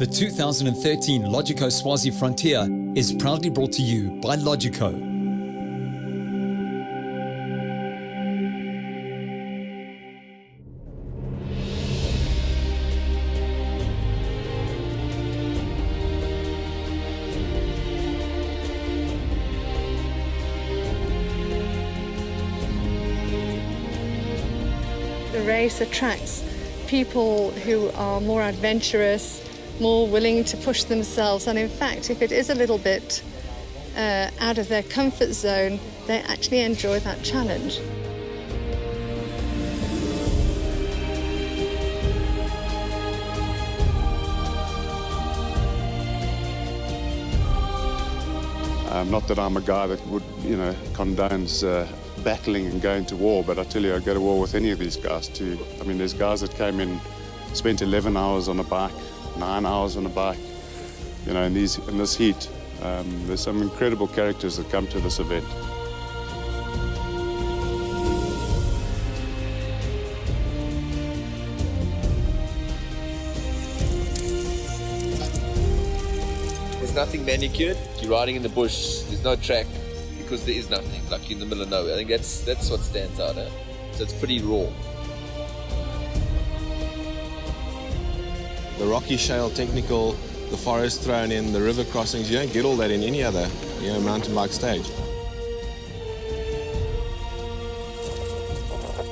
The 2013 Logico Swazi Frontier is proudly brought to you by Logico. The race attracts people who are more adventurous, more willing to push themselves, and in fact, if it is a little bit out of their comfort zone, they actually enjoy that challenge. Not that I'm a guy that would, condones battling and going to war, but I tell you, I go to war with any of these guys too. I mean, there's guys that came in, spent 11 hours on a bike, 9 hours on a bike, in this heat. There's some incredible characters that come to this event. There's nothing manicured. You're riding in the bush. There's no track because there is nothing, like in the middle of nowhere. I think that's what stands out. So it's pretty raw. The rocky shale technical, the forest thrown in, the river crossings, you don't get all that in any other mountain bike stage.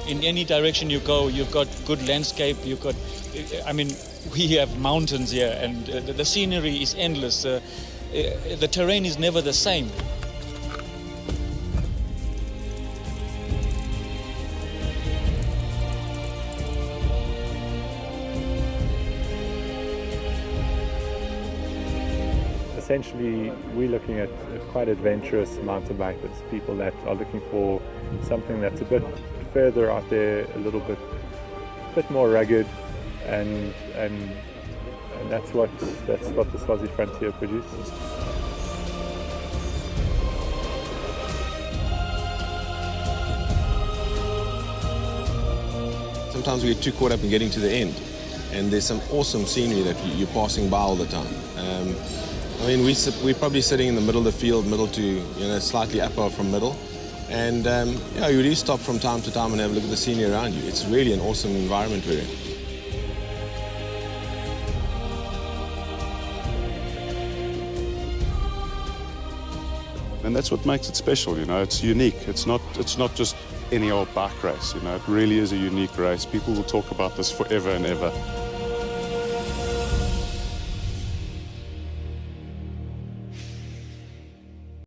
In any direction you go, you've got good landscape, we have mountains here, and the scenery is endless. The terrain is never the same. Essentially, we're looking at quite adventurous mountain bikers, people that are looking for something that's a bit further out there, a little bit more rugged, and that's what the Swazi Frontier produces. Sometimes we get too caught up in getting to the end, and there's some awesome scenery that you're passing by all the time. We're probably sitting in the middle of the field, middle to slightly upper from middle, and you do stop from time to time and have a look at the scenery around you. It's really an awesome environment we're in. And that's what makes it special, it's unique. It's not just any old bike race, it really is a unique race. People will talk about this forever and ever.